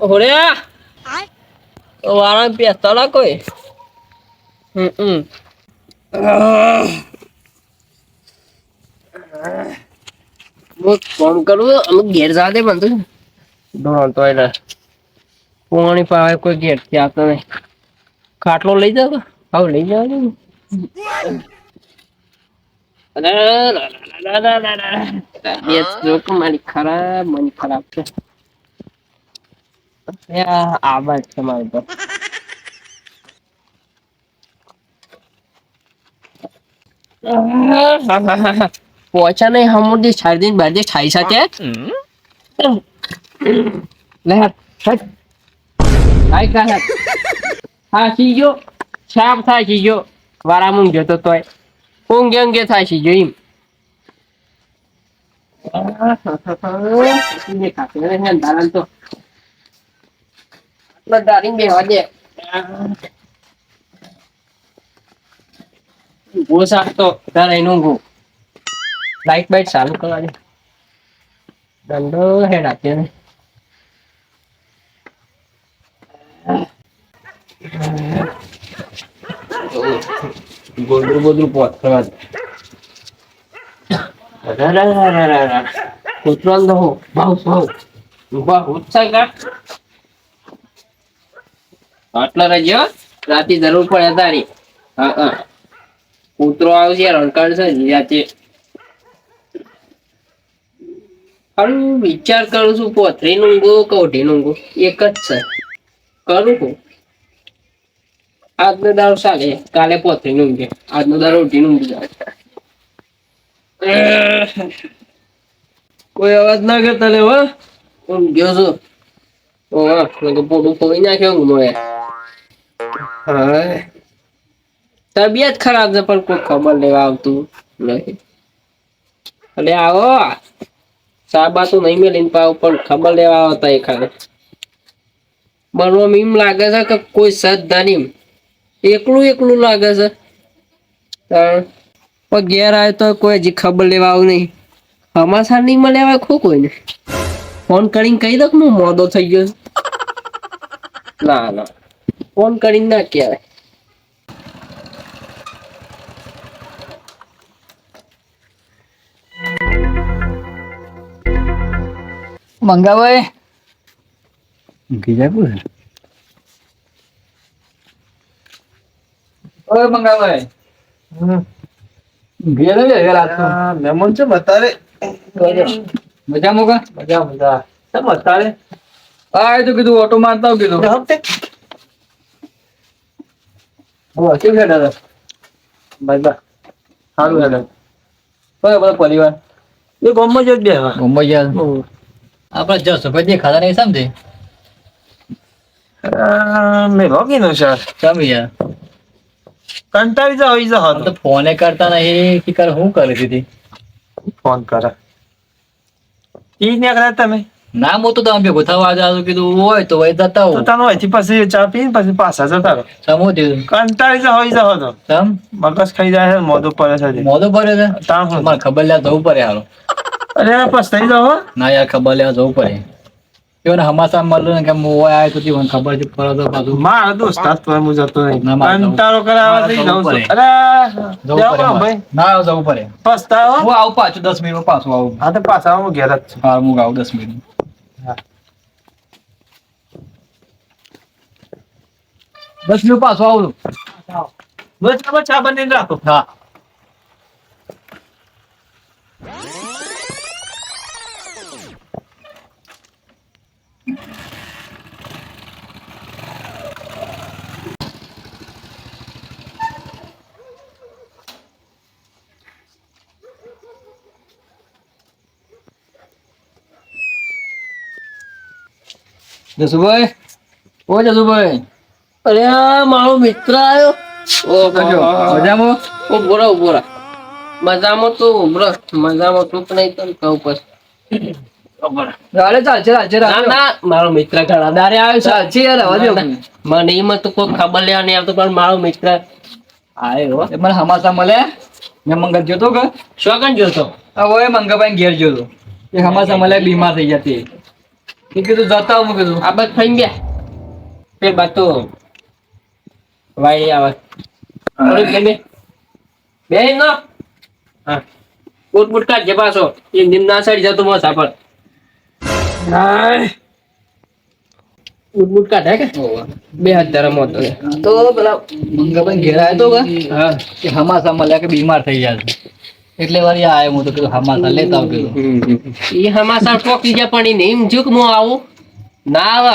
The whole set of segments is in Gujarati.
હોડ્યા વાળા પેસતા ના કોઈ ફોન કરું અમુક ઘેર સાથે બનતું તો એટલે પોણી પાવે કોઈ ઘેર ત્યાં તો નહીં ખાટલો લઈ જાવ હવે લઈ જાવ મારી ખરાબ મન ખરાબ છે આવાજ તમારે તો પોચા નહીં હમું છાડી બાજે છાઈ શકે હા સીજો છાપ થાય સીજો વારા મૂંગ જતો તોય ઊંઘે ઊંઘે થાય સીજો એમ તો દારી બેવા દે ઊભો સાકતો તારે એનું ઊંઘું લાઈટ બાઈટ ચાલુ કરવાની દંડો હેડ આપીએ ને ગોદરું બોદરું પોત કરવા કૂતરો તો ભાવ ઉત્સાહ કા આટલા રજો રાતે જરૂર પડે તારી હા કૂતરો આવશે રણકાળ છે જાતે હારું વિચાર કરું છું પોથરી નું ઊંઘું કૌઢી નું ઊંઘું એક જ છે કરું છું આજનો દારો ચાલે કાલે પોથરી નું ઊંઘે આજનો દારો ઉઠી નું ઊંઘી કોઈ અવાજ ના કરતા લે હો ઊંઘ્યો છું પોડું ફોડી નાખ્યો ઊંઘ હા તબિયત ખરાબ છે પણ કોઈ ખબર લેવા આવતું નહીં એટલે આવો સાબા તો નહીં મેલીને પાવ પણ ખબર લેવા આવતા એ ખાને બનવામાં એમ લાગે છે કે કોઈ સદધાની એકલું લાગે છે પણ ઘેર આવે તો કોઈ હજી ખબર લેવા આવું નહીં હમાસા નહીં મળે આવે કોઈને ફોન કરીને કહી દો હું મોડો થઈ ગયો ના ફોન કરીને ના કહેવાય મંગાભાઈ ઓય મંગાભાઈ મહેમાન છે બતારે મજા મોકા મજા તમે બતારે હા એ તો કીધું ઓટો મારતા આવ કીધું કેવું છે દાદા ભાઈ બા સારું છે બરાબર પરિવાર એ ગમમાં જ બે મુંબઈ ગયા આપડે જશો ભાઈ દેખાતા નહીં સમજે મેં રોકી નો સર સમજી યાર કંટાળી જાવ ઈ જાવ તો ફોને કરતા નહીં કે કર હું કરી દીધી ફોન કરે ઈ ને કરે તમે ના હું તો તમે ભેગો થવા જાવ કીધું હોય તો હોય જતા તો હું તાનો અહીંથી પછી ચા પીને પછી પાછા જતા રહો સમો થયું કંટાળી જાવ ઈ જાવ તો સમ મગજ ખાઈ જાય છે મોઢું પડે છે મોદો ભરે છે તાણ હું તમારે ખબર લેવા જવું પડે હાલો અરે પસ્તાઈ જાવ ના યાર ખબર લેવા જવું પડે એને હમાસા મળ્યું ને કે હું હોય આવ્યો તો મને ખબર છે પર તો પાછું મારા દોસ્ત તો હું જતો નહીં ના, મારે જવું- કંટાળો કરાવવા થઈ જાઉં છું અરે જવું જાઓ પડે ભાઈ ના જવું પડે પસ્તાવો હું આવું પાછું 10 મિનિટમાં પાછું આવું હા તો પાછા હું ઘેર જ છું હા હું આવું 10 મિનિટ હા. 10 મિનિટ પાછું આવું બસ તમે ચા બનાવીને રાખો હા જસુભાઈ ઓ જસુભાઈ અરે મારો મિત્ર આવ્યો મજામાં ઉભોરા મજામાં તો મજામાં તું નહીં તો કહું પછી ચાલે ચાલશે ના મારો મિત્ર ઘણા દારે આવ્યો છે ચાલશે યાર આવા દો મને એમાં તો કોઈ ખબર લેવા નહીં આવતો પણ મારો મિત્ર આવ્યો એ મને હમાસા મળે મેં મંગળ જોતો કે શોકન જોતો હવે મંગાભાઈ ઘેર જોતો એ હમાસા મળે બીમાર થઈ જતી એ કીધું જતા હું કીધું આ બસ થઈ ગયા પેલ બાદ તો વાયડી આવે અરે બે બે નો હા બૂટ કાઢજે પાછો એ નિમ્ન સાઈડ જતો મો સાપડ બૂટ કાઢે કે બે હાથ ધરમ હતો તો પેલા મંગાભાઈ ઘેર આવ્યો તો હા કે હમાસા મળ્યા કે બીમાર થઈ ગયા છે એટલે વારી આવ્યો હું તો કીધું હમાસા લેતા આવ કીધું એ હમાસા ઠોકી જાય પણ એને એમ જો કે હું આવું ના આવે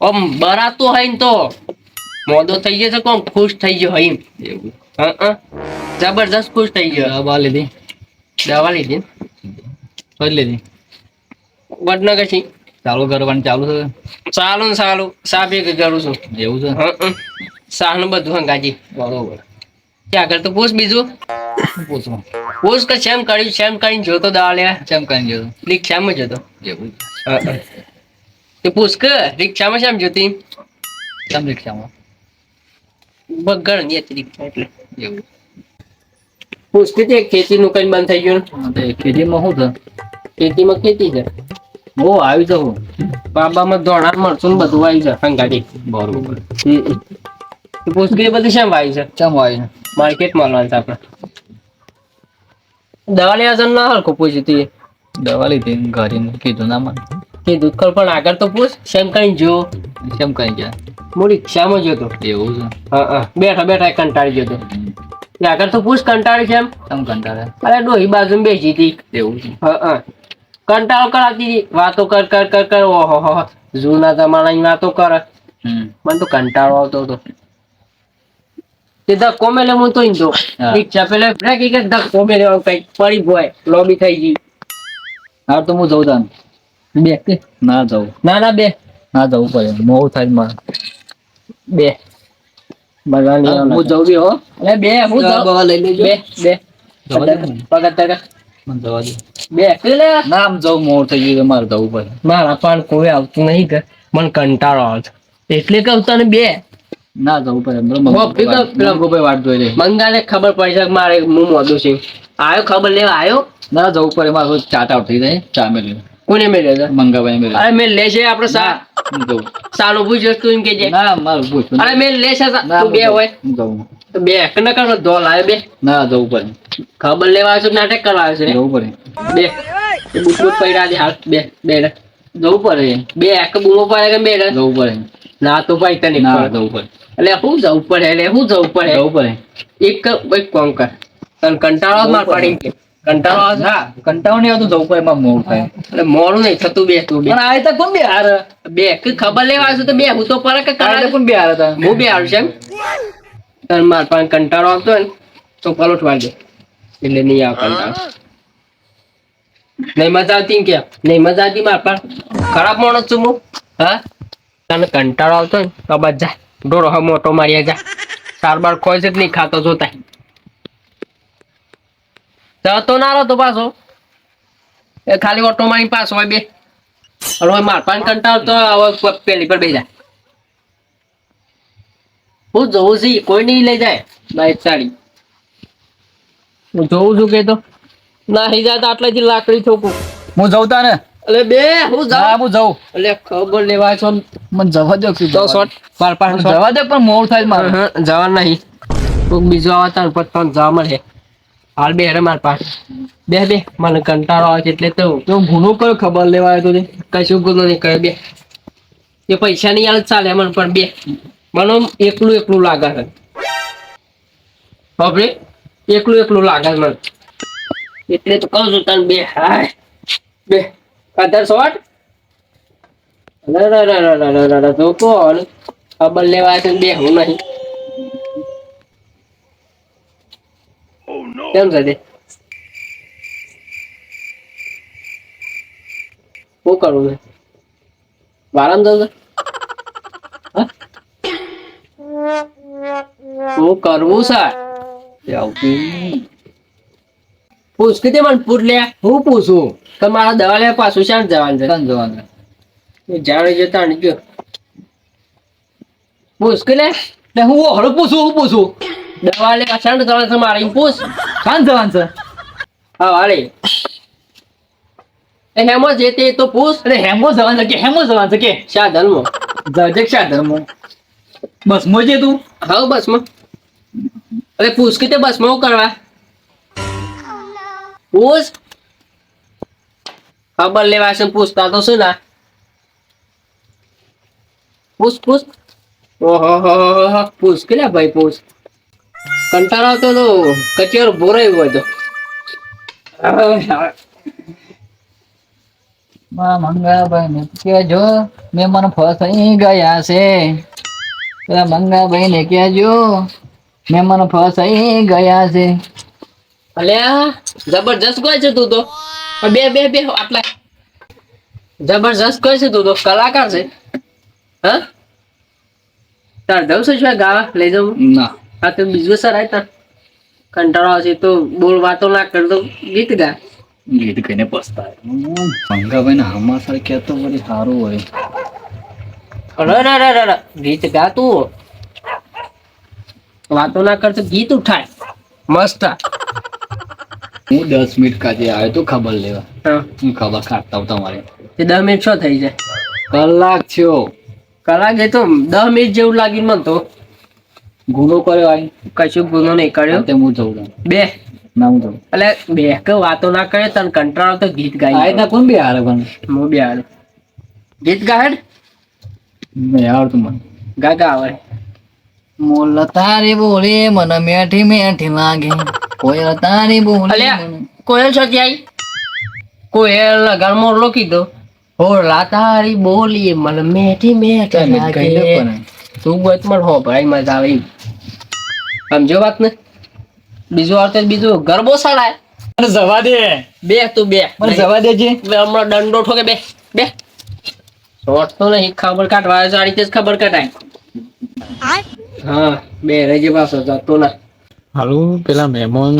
આમ બરાતો હોય ને તો મોદો થઈ જશે કોમ ખુશ થઈ ગયો હોય એમ એવું જબરદસ્ત ખુશ થઈ ગયો દવા લીધી દવા લીધી ફરી લીધી વડનગર થી ચાલુ કરવાનું ચાલુ છે ચાલુ ને ચાલુ સા ભેગું કરું છું એવું છે શાહ નું બધું હંગાજી બરોબર ત્યાં આગળ તો પૂછ બીજું પૂછો પૂછ કે શેમ કર્યું શેમ કરીને જોતો દવા લેવા કેમ કરી જતો રિક્ષામાં જતો એવું તે પૂછ કે રિક્ષામાં શેમ જોતી કેમ રિક્ષામાં બગડ ની હતી રિક્ષા એટલે એવું પૂછ કે તે ખેતી નું કઈ બંધ થઈ ગયું તે ખેતીમાં શું છે ખેતીમાં ખેતી છે બહુ આવી જાઉં બાબામાં દોણા મળશું ને બધું આવી છે હંગાટી બરોબર પૂછ કે એ બધું શેમ આવી છે કેમ આવી માર્કેટ મળવાનું છે આપણે દવા લેવા જન ના હરખું પૂછ્યું તું દવા લીધી ઘરે કીધું ના મને કે દૂધ કર પણ આગળ તો પૂછ શેમ કઈ જો કેમ કરી જાય હું રિક્ષામાં જતો એવું છે હા બેઠા બેઠા કંટાળી જતો તે આગળ તો પૂછ કંટાળી છે એમ કેમ કંટાળે અરે ડોહી બાજુ બેસી હતી એવું છે હા કંટાળો કરાતી હતી વાતો કર કર કર કર ઓહો હો જૂના જમાનાની વાતો કરે મને તો કંટાળો આવતો હતો તે ધક્કો મેલે હું તો ઈંધો હા. રિક્ષા પેલે બ્રેક એક ધક્કો મેલે કઈ પડી ગોય લોબી થઈ ગઈ હા તો હું જઉં તાન બે કે? ના જવું ના ના બે ના જવું પડે મોડું થાય છે મારે બે ભગવાન હા, હું જઉં બી હો અરે બે હું દવા જાઉં. બવા લઈ લેજો. બે બે જવા દે ને. પગત તક મને જવા દે બે કે લે ના આમ જવું મોડું થઈ ગયું મારે જવું પડે મારા પણ કોઈ આવતું નહીં કે મને કંટાળો આવે છે એટલે કહું તને બે ના જવું પડે હો, પીધો, પેલો. મંગોભાઈ વાટ જોઈ લે મંગાને ખબર પડી છે કે મારે હું મોદું છું આયો ખબર લેવા આયો ના જવું પડે મારે ચાટ આઉટ થઈ જાય ચા મેળવી કોને મેળ્યો છે મંગાભાઈ મેળવી અરે મેં લે છે આપણે સા હું જવું સાનું પૂછ્યો તું એમ કે છે ના મારું પૂછવું અરે મેં લે છે સા. ના તું બે હોય હું જવું તો બે એક ન કરો ધોલ આવે બે ના જવું પડે ખબર લેવા આવ્યો છું નાટક કરવા આવ્યો છે રે. જવું પડે બે બુટ બુટ પૈડા દે હાથ બે બે રે. જવું પડે બે એક બૂમો પડે કે બે રે. જવું પડે ના તો ભાઈ તને ના પડે. જવું પડે એટલે શું જવું પડે એટલે શું જવું પડે જવું પડે એક ભાઈ કોમ કર તને કંટાળો માર પાડી કે કંટાળો આવે છે? ના કંટાળો નહીં આવતું જવું પડે એમાં મોડું થાય એટલે મોડું નહીં થતું બે તું બે પણ આ તો કોણ બે હાર બે કે ખબર લેવા આવ્યો છું તો બે હું તો પડે કે આ કરાય કોણ બે હાર હતા હું બે આવ્યું છે એમ તને માર પાસે કંટાળો આવતો હોય ને તો પલોટ વાળજે એટલે નહીં આવે કંટાળો નહીં મજા આવતી ને કે નહીં મજા આવતી માર પાસે ખરાબ માણસ છું હું હા તને કંટાળો આવતો હોય ને તો બસ જા ડોરો હા મોટો માર્યા જા સાર બાર ખોય છે કે નહીં ખાતો જોતા જતો ના રહો તો પાછો એ ખાલી ઓટો મારી પાસ હોય બે અને માર પાસે કંટાળો તો હવે પેલી પર બેસી જાય હું જોઉં છું કોઈ નહીં લઈ જાય બાઈક સાડી હું જોઉં છું કે તો નાહી જાય તો આટલેથી લાકડી ઠોકું હું જઉં તા ને એટલે બે હું હા જાઉં હું જઉં એટલે ખબર લેવા છો મને જવા દો તો શોટ પાર પાર શોટ જવા દે પણ મોડું થાય મારે જવા નહીં કોઈક બીજો આવે તાર પર તને જવા મળે હાલ બે રે માર પાસે બે બે મને કંટાળો આવે છે એટલે તો તો ગુનો કયો ખબર લેવા આવ્યો તો કશું ગુનો નહીં કહે બે એ પૈસા ની હાલત ચાલે મને પણ બે મને એકલું એકલું લાગે છે બાપરે એકલું એકલું લાગે છે મને એટલે તો કહું છું તને બે હાય બે કદર શોટ તો કોણ ખબર લેવા છે બે હું નહીં કેમ છે તે શું કરવું છે વારામ જવું છે હા? શું કરવું છે પૂછ કે તે મને પૂછ લે હું પૂછું કે મારા દવા લેવા પાછું શાંત જવાનું છે કાન જવાનું જાણે જતા ને ગયો પૂછ કે લે એટલે હું હળો પૂછું દવા લેવા શાંત જવાનું છે મારે એમ પૂછ કાન જવાનું છે હા વારે એ હેમો જે તે તો પૂછ અરે હેમો જવાનું છે કે હેમો જવાનું છે કે સાધનમાં જજે સાધનમાં બસ મોજે તું હા બસમાં અરે પૂછ કે તે બસમાં હું કરવા પૂછ ખબર લેવા છે પૂછતા તો શું ના પૂછ ઓહો હો પૂછ કે લે ભાઈ પૂછ કંટાળો આવતો તો કચેરો ભોરાઈ હોય તો મંગાભાઈ ને કેજો મહેમાન ફસાઈ ગયા છે પેલા મંગાભાઈ ને કેજો મહેમાન ફસાઈ ગયા છે અલ્યા જબરજસ્ત કોઈ છે તું તો બે આટલા જબરજસ્ત કોઈ છે તું તો કલાકાર છે હા તાર જવું છે શું ગાવા લઈ જાઉં ના હા તો બીજું સર આય તાર કંટાળો આવશે તો બોલ વાતો ના કરતો ગીત ગા ગીત કઈને પસ્તાય મંગાભાઈ ને હમાસર કેતો વળી સારું હોય અરે ગીત ગા તું વાતો ના કરતો ગીત ઉઠાય મસ્ત હું 10 મિનિટ કાજે આવ્યો તો ખબર લેવા હા હું ખબર કાઢતા હું તમારે તે 10 મિનિટ શું થઈ જાય કલાક થયો કલાક એ તો 10 મિનિટ જેવું લાગી મને તો ગુનો કર્યો આઈ કશું ગુનો નહીં કર્યો તે હું જઉં છું. બે ના હું જઉં એટલે બે કે વાતો ના કરે તને કંટાળો તો ગીત આય ગાઈ ના કોણ બે હારે પણ હું બે હારે ગીત ગાહેડ નહીં આવડતું મને ગા આવડે મોલ તારી બોલી મને મેઠી મેઠી લાગે કોઈ તારી બોલી અલ્યા કોયલ છો ત્યાં કોયલ લગાડ મોરલો કીધો હોલા તારી બોલી મને મેઠી મેઠી લાગે તું ગત મળ હો ભાઈ મજા આવે એમ. સમજો વાત ને બીજું આવતો બીજું ગરબો સાડાય મને જવા દે બે તું બે મને જવા દેજે હમણાં દંડો ઠોકે બે શોર્ટ તો નહીં ખબર કાઢવા સાડી તે જ ખબર કટાય હા બે રેજે પાછો જતો ના હાલું પેલા મહેમાન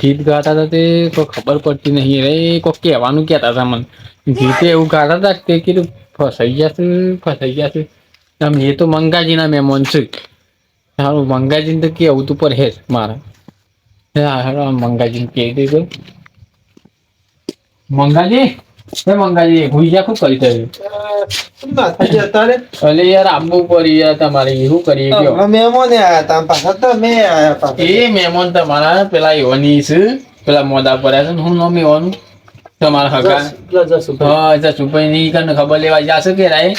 ગીત ગાતા હતા તે કોઈ ખબર પડતી નહીં રે કોઈ કહેવાનું કહેતા હતા મને ગીતે એવું ગાતા હતા તે કીધું ફસાઈ ગયા છે આમ એ તો મંગાજીના મહેમાન છે હારું મંગાજીને તો કેવું તું પર હેસ મારે હા મંગાજીને કહી દીધું મંગાજી મંગાજી ભૂજ્યા ખૂબ કરી થયું અલે યાર આબુ પડી યાર તમારે એવું કરીએ ગયો એ મહેમાન તમારા પેલા એવાની છે પેલા મોદા પડ્યા છે ને હું નામ એવાનું તમારા હગા હા જસુભાઈ ની કને ખબર લેવા જશે કે રાય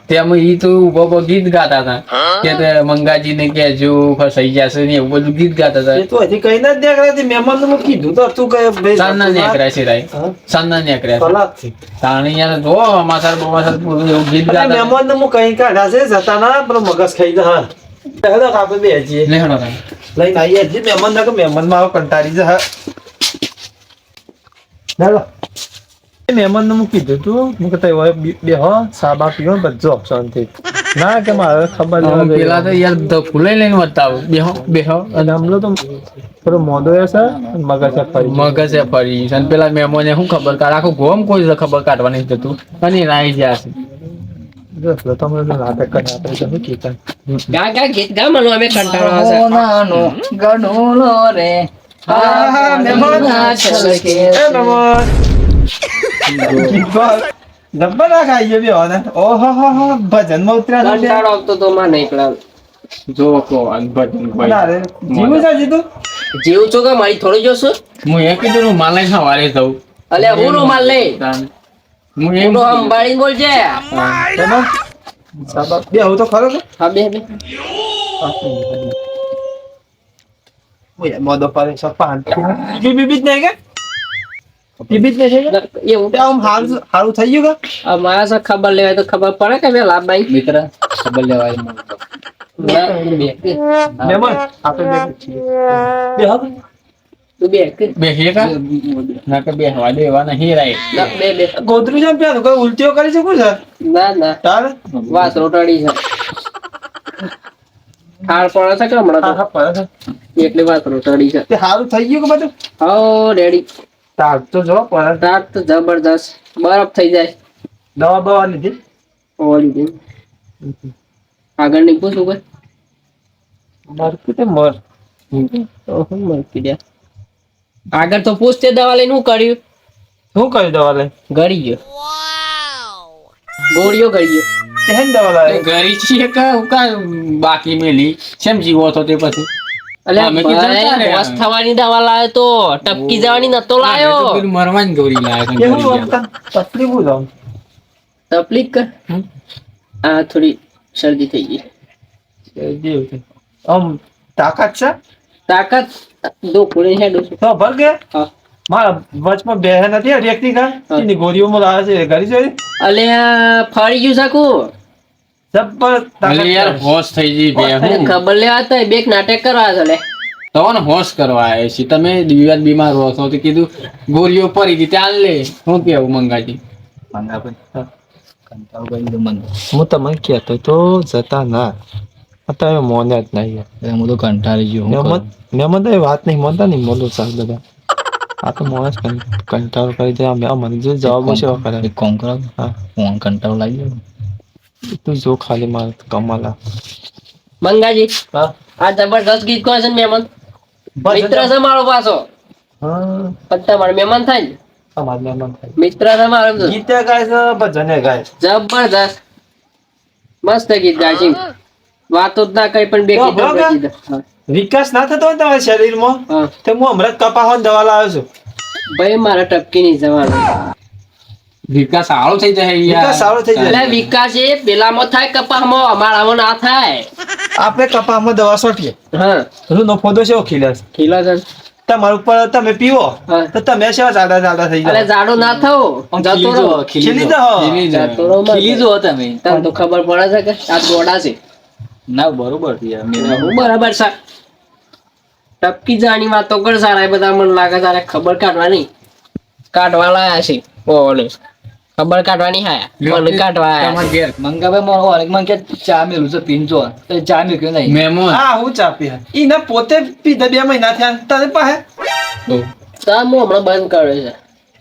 તેમાં ઈ તો ઉભો ગીત ગાતા હતા કે તે મંગાજી ને કેજો ફસાઈ જશે ને એવું બધું ગીત ગાતા હતા સાંજના નેકર્યા છે રાય સાંજના નેકર્યા છે તાણી યાર જો અમાસર બમાસર એવું ગીત ગાતા લે હણો મહેમાન ને કીધું તું મૂકે બેહો સાબા પીવો ને બધું ઓપ્શન થઈ ના કે મારે ખબર પેલા તો યાર તો ફૂલાઈ લઈને બતાવો બેહો અને હમલો તો થોડો મોદો છે મગજ ફરી મગજ એ ફરી અને પેલા મહેમાને શું ખબર કાઢ આખું ગોમ કોઈ ખબર કાઢવાની જ હતું અને રાઈ ગયા છે તમે નાટક કરી આપણે તો શું કીધા ગા ગીત ગા મને અમે કંટાળો આવશે નાનો ગડોલો રે જબ્બર ના ખાઈએ બે ને ઓહો હો ભજન માં ઉતર્યા કંટાળો આવતો તો માં નહીં પેલા જો કો ભજન જીવું છે જીતું જીવ છો કે મારી થોડી જોશું હું એ કીધું હું માલે સવારે જઉં અલે હું રૂમાલ લે હું એમ તો અંબાડી બોલજે સાબા બે હું તો ખરો હા બે મોદો પાડે છે પાન બીબી નહીં કે બીબી જ નહીં એવું આમ હારું થઈ ગયું કે મારા સાથે ખબર લેવાય તો ખબર પડે કે મેં લાભ ભાઈ મિત્ર ખબર લેવાય મહેમાન આપણે બે હા તું બે બેસીએ કા ના કે બેસવા દેવા નહીં રાય ના, બે ગોદરું જેમ પ્યાનું કોઈ ઉલટીઓ કરી શકું છે ના તારે વાસ રોટાડી છે થાળ પડે છે કે હમણાં હા હા પડે છે તો એટલે વાત રોટાડી છે તે હારું થઈ ગયું કે બધું હો રેડી તાર તો જો પડે રાત તો જબરદસ્ત બરફ થઈ જાય દવા બવા લીધી ઓલી दिन આગળ ની પૂછું કોઈ મારું તે મર ઓહો મર કીધા આગળ તો પૂછતે દવા લઈને શું કર્યું શું કર્યું દવા લઈ ગળી ગયો ગોળીઓ ગળી ગયો કેમ દવા લાવે ઘરી છીએ કા બાકી મેલી કેમ જીવો તો તે પછી અલ્યા અમે કીધું ભાઈ, તારે. હોશ થવાની દવા લાવ્યો તો ટપકી જવાની નતો લાયો મરવાની ગૌરી લાયા કેવું તકલીફ હું લાવું તકલીફ કર આ થોડી શરદી થઈ ગઈ આમ તાકાત છે તાકાત દો કોણે હેડો છું તો ભર કે હા મારા વચમાં બે નથી રેકની કા એની ગોળીઓમાં લાવે છે ઘરી જોઈ અલ્યા ફરી ગયું સાકું જબ્બર અરે યાર તાકાત હોશ થઈ ગઈ બે અને હું ખબર લેવા તો બે નાટક કરવા છે લે તો ને હોશ કરવા આવ્યા છે તમે દિવ્યાત બીમાર હો છો તો કીધું ગોળીઓ પડી ગઈ ત્યાં લે શું કેવું મંગાજી મંગાભાઈ કંટાળો કરી દીધો મને હું તમને કહેતો તો જતા ના તમે મોને જ નહીં એટલે હું તો કંટાળી ગયો હું કરું? મેં તો એ વાત નહીં માનતા નહીં મોલું સાહેબ બધા આ તો માણસ કંટાળો કરી દે મને જો જવાબ છે કરે એક કામ કરો હા હું કંટાળો લાગી ગયો તું જો ખાલી મારે કમાલા મંગાજી હા આ જબરદસ્ત ગીત કહે છે ને મહેમાન મિત્ર છે મારો પાછો હા પણ તમારે મહેમાન થાય ને અમાર મહેમાન થાય મિત્ર છે મારો તો. ગીતે ગાય છે ભજને ગાય છે જબરદસ્ત મસ્ત ગીત ગાય છે વાતો જ ના કરી પણ બે તો ગીતો બરાબર. ગાઈ દીધા. વિકાસ ના થતો હોય તમારા શરીરમાં હા તો હું હમણાં કપાસની દવા લાવ્યો છું ભાઈ મારા ટપકી નહીં જવાનું વિકાસ સારો થઈ જાય યાર વિકાસ સારો થઈ જાય. એટલે વિકાસ એ પેલામાં થાય કપામાં અમારામાં ના થાય આપણે કપાસમાં દવા છોટીએ હા રૂનો ફોદો છે ખીલે છે ખીલો છે તમારા ઉપર તમે પીવો હા. તો તમે સેવા જાડા જાડા થઈ એટલે જાય જાડો ના થવો જતો રહો ખીલી જાઓ. ખીલી જાઓ. જતો રહો માં. ખીલી જુઓ તમે તને તો ખબર પડે છે કે આ દોડા છે ના બરોબર છે યાર મેં હું બરાબર છે ટપકી જાની વાતો કર સારા એ બધા મને લાગે તારે ખબર કાઢવાની કાઢવા લાયા છે ઓને ખબર કાઢવાની હાયા મને કાઢવા આયા તમારા ઘેર મંગાભાઈ મારો અનેક મને કે ચા મેલું છે પીનજો તો ચા મેલ્યો નહીં મહેમાન હા હું ચા પી ઈને પોતે પીધા 2 મહિના થયા તારે પાસે છે. ચા હું હમણાં બંધ કર્યો છે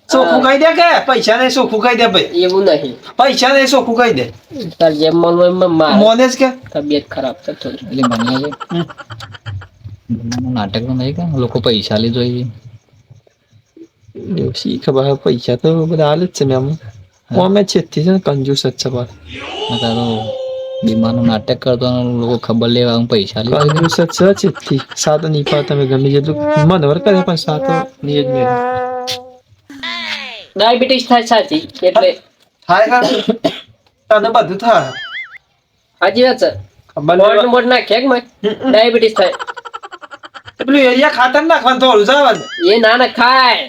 ચોખ્ખું કહી દે કે પૈસા નહીં ચોખ્ખું કહી દે ભાઈ એવું નહીં પૈસા નહીં ચોખ્ખું કહી દે તાર જેમ મન હોય એમ માર મોને જ કે તબિયત ખરાબ છે થોડી એટલે મંગાભાઈ નાટક તો નહીં કે લોકો પૈસા લઈ જોઈએ શી ખબર હવે પૈસા તો બધા હાલ જ છે મેમ અમે છેતી છે ને કંજૂસ જ છે બસ તારો બીમારનું નાટક કરતો અને લોકો ખબર લેવા હું પૈસા લઈ જોઈએ. કંજૂસ જ છે છેતી સાતો નહીં પાડો તમે ગમે જેટલું મનવર કરે પણ સાતો નહીં જ મેળ ડાયાબિટીસ થાય સાચી એટલે થાય હા તને બધું થાય સાચી વાત છે ખબર મોટ નહીં. મોટ નાખે કે મય ડાયાબિટીસ થાય પેલું એરિયા ખાતર નાખવાનું થોડું જવાનું એ ના ના ખાય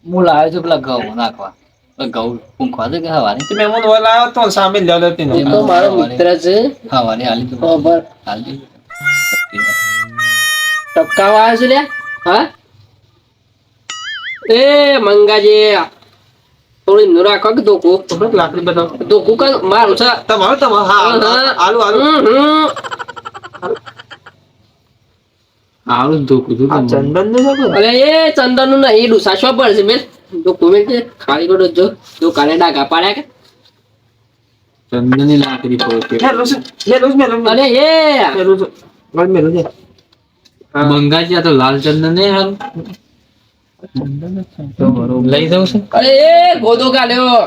હું લાવ્યો છું પેલા ઘઉં નાખવા પેલા ઘઉં પૂંખવા છે કે હવારે તે મહેમાન ઓલા આવ્યો તો સામે જ લેવલ હતી એ તો મારો મિત્ર છે હવારે હાલી તો ખબર હાલી ટપકાવા આવ્યો છે લ્યા હા એ મંગાજી થોડી નું રાખો કે ધોકું લાકડી બતાવો ધોકું કા મારું છે તમારું હા આલુ આલુ આવું જ ધોકું છું આ તમને. ચંદન નું છે અરે એ ચંદન નું નહીં ડુસાશવા પડશે બેન ધોકું મેં કે ખાલી કરો જો કાલે ડાઘા પાડ્યા કે ચંદનની લાકડી પડે મેલું છે મેલું અરે એ મેલું છે મેલું છે મંગાજી આ તો લાલ ચંદન નહીં હારું લઈ જવું છે અરે એ ગોદો કાઢ્યો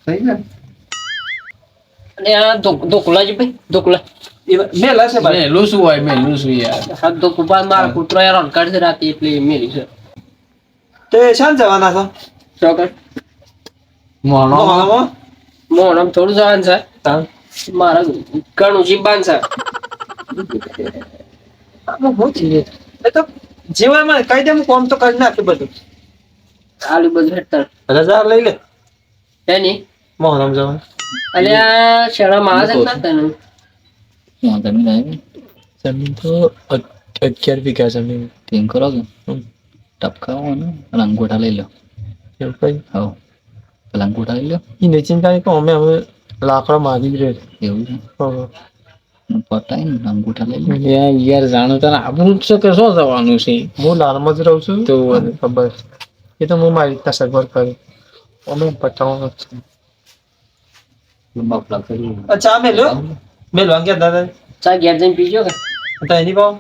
થઈ ગયા અને આ ધોકુલા જ ભાઈ ધોકુલા મેલા છે ભાઈ મેલું શું હોય મેલું શું યાર હાથ ધોકું પાડ મારા કૂતરો યાર રણકાડ છે રાતે એટલે મેલી છે તે શાન જવાના છો ચોકર મોણો મોહનમાં મોહનમ થોડું જવાનું છે તાન મારા ઘણું જીવન છે આમાં બહુ ચીજ એ તો જીવનમાં કઈ દે હું કોમ તો કરી નાખી બધું આલુ બધું હેઠળ રજા લઈ લે એની મોહનમ જવાનું અને આ શરમ આવે છે કે ના તને હું તમે નહીં જમીન તો 11 વીઘા જમીન તેમ કરો કે ટપકાવો ને અને અંગૂઠા લઈ લો એવું કઈ હવ પેલા અંગૂઠા લઈ લો ઈ નહીં ચિંતા નહીં અમે લાકડા મારી જ રહે એવું છે પટાય ને અંગૂઠા લઈ લો યાર જાણો તને આપણું જ છે કે શું થવાનું છે હું લાલમાં જ રહું છું તો મને ખબર એ તો હું મારી રીતના સગવડ કરી અમે પટાવવાનું જ છે બાપલા કરી અચ્છા મેલો મેલો અંગે દાદા ચા ઘેર જઈને પીજો કે તો એની પાવ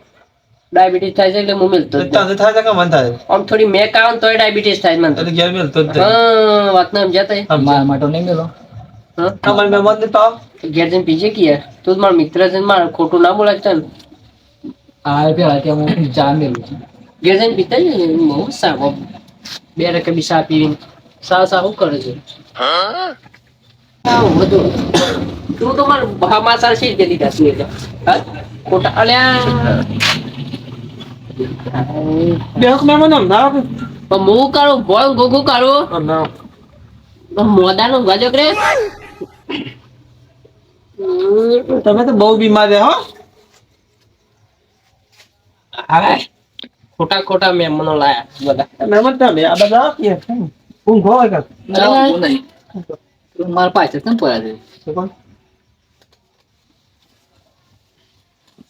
ડાયાબિટીસ થાય છે એટલે હું મિલતો જ નહીં. તને થાય છે કે મન થાય આમ થોડી મેક આવે ને તોય ડાયાબિટીસ થાય મને તો. એટલે ઘેર મેલતો જ નહીં. હા વાત ના સમજ્યા તઈ? મારા માટે નહીં મેલો હા અમારે મહેમાન ને પાવ ઘેર જઈને પીજે કે યાર તું જ મારો મિત્ર છે ને મારે ખોટું ના બોલાય તને. આ પેલા કે હું ચા મેલું છું ઘેર જઈને પીતા જ ને બહુ સારું. 2 રકે બી સા પીવીને સારું કરે છે. આવું બધું તું તો મારે માસાર શી રીતે લીધા છે એટલે? હા ખોટા અલ્યા બેહક મહેમાન આમ ના આવે. પણ હું કાઢું બોલ ગોગું કાઢું ના મોદાનો ગજો કરે. તમે તો બહુ બીમાર છે હો. હવે ખોટા ખોટા મહેમાનો લાયા બધા. મહેમાન તમે આ બધા ઊંઘ હોય કે હું નહીં તું મારા પાછળ કેમ પડ્યા છે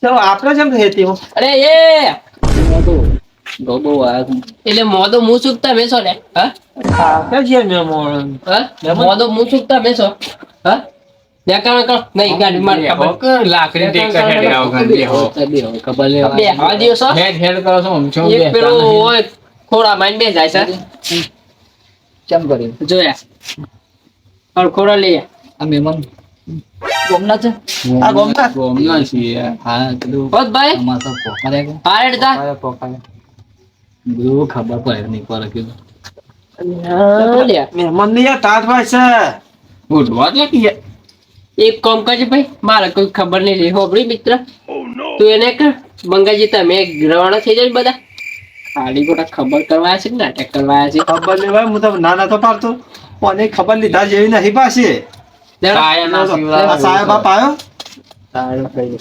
ચલો આપણે જેમ રહેતી હો. અરે એ ગોબો આવ્યો એટલે મોદો મું ચૂકતા બેસો ને હા આપણે છીએ મહેમાન. હા મોદો મું ચૂકતા બેસો હા દેખાણ કર નહીં ગાડી માર ખબર લાકડી ટેકા હેડે આવો ઘર બેહો. ખબર લેવા બે હવા દિવસો હેડ હેડ કરો છો ઊંચો એક બેસતા પેલો નહીં. હોય ખોડા માઈન બે જાય છે કેમ કર્યું જોયા પણ ખોડા લઈએ આ મહેમાન ગોમના છે આ ગોમના? ગોમના છીએ. હા પેલું હોત ભાઈ અમાર તો પોકારે કે હારે તા આયા પોકાને. બધું ખબર પડે નહીં પર કીધું મહેમાન ની યાર તાત ભાઈ છે. ઉઠવા દે કે એક કામ કરજે ભાઈ મારે કોઈ ખબર નહીં રહી હોબળી મિત્ર તું એને કર મંગાજી તમે રવાના થઈ જાય બધા ખાલી ખોટા ખબર કરવા છે કે નાટક કરવા છે. ખબર નહીં ભાઈ હું તો ના ના તો પાડતો મને ખબર લીધા જેવી નહીં પાછી. સાયા ના આ સાયા બાપ આવ્યો. સારું ભાઈ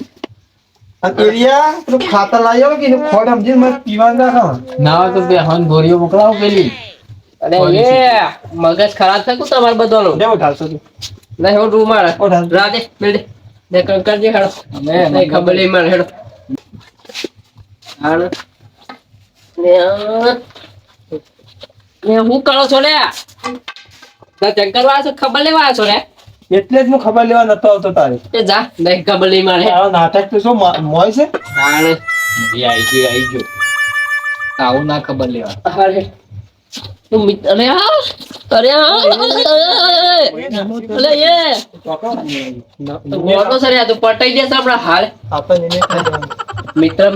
આ કેરિયા પેલું ખાતર લાવ્યો કે એનું ખોટ સમજીને મને પીવાનું રાખો. ના હોય તો બેહન ભોરીઓ મોકલાવો પેલી. અરે એ મગજ ખરાબ થાય કું તમારે બધાનું દેવો ઢાલતો તું. નહીં હું રૂમ મારે ઓ ઢાલ. રાધે મિલ દે દેખ કરજે હેડો અમે નહીં ખબર નહીં મારે હેડો હાલો ને હું કરો છો લે ના ચક્કર વાળા છો ખબર લેવા આવ્યા છો લે એટલે જ હું ખબર લેવા નતો આવતો તારે. એ જા નહીં ખબર નહીં મારે આ નાટક તો શું મોય છે. હાલો આવી ગયો. આવું ના ખબર લેવા હાલે તું મિત અરે આ અરે અલે એ ગોડો સરે આ તો પટાઈ દેસ આપણા હાલ આપણને એને ખાઈ જવાનું.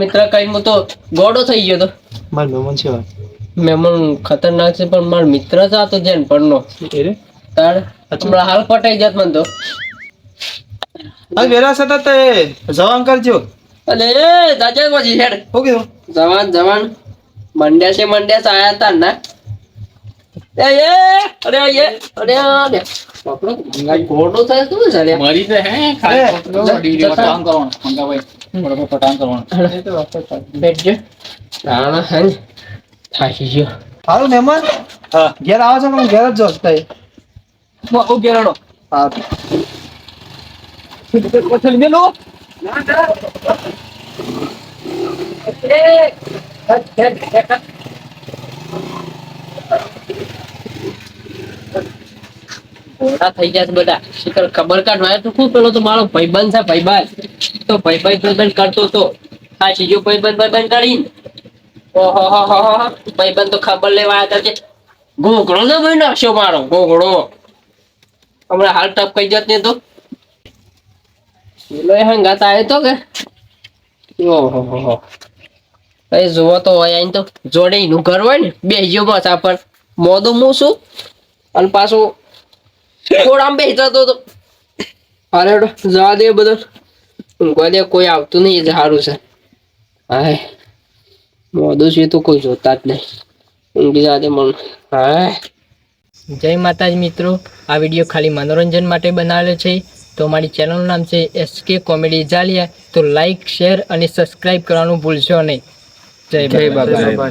મિત્ર કઈ હું તો ગોડો થઈ ગયો તો મારા મહેમાન છે વાત. મેમન ખતરનાક છે પણ મારો મિત્ર છે આ તો જેન પરનો એ રે તાર હમણાં હાલ પટાઈ જાત મને તો આ વેરા સતત જવાન કરજો. અલે એ દાદા પછી હેડ શું કીધું? જવાન મંડ્યા આયા તા ના એ અરે અરે બાપરો ગોડો થાય શું છે લે મરી તો હે અરે, ખાલી પટાણ કરવાનું મંગાભાઈ બરોબર પટાણ કરવાનું બેઠજો તાણા હે થાકી ગયો હારું મહેમાન. હા ઘેર આવો છો પણ ઘેર જ જો તઈ. ઓ ગેરાડો હા કોથળી મેલો મોટા થઈ ગયા છે બધા શીખર ખબર કાઢવા તો શું પેલો તો મારો ભાઈબંધ છે ભાઈબંધ તો ભાઈબંધ કરતો તો હા સીજો ભાઈબંધ કરીને ઓહો હો હો હો ભાઈબંધ તો ખબર લેવા આવ્યા હતા કે ઘોઘડો તો ભાઈ નાખ્યો મારો ઘોઘડો હમણાં હાલ ટપ કહી જત ને તો પેલો એ હંગાત આવ્યો તો કે ઓહો હો હો એ જોવો તો હોય આઈને તો જોડે એનું ઘર હોય ને બેસજો પાછા પર મોદો હું છું અને પાછું થોડામ બેસતો તો અરે જવા દે બધો ઊંઘવા દે કોઈ આવતું નહીં એ સારું છે હાય મોદું છે તો કોઈ જોતા જ નહીં ઊંઘી જવા દે મન હાય જય માતાજી મિત્રો આ વિડીયો ખાલી મનોરંજન માટે બનાવેલો છે તો મારી ચેનલનું નામ છે SK કોમેડી જાલિયા તો લાઈક શેર અને સબસ્ક્રાઇબ કરવાનું ભૂલશો નહીં જય બાબા.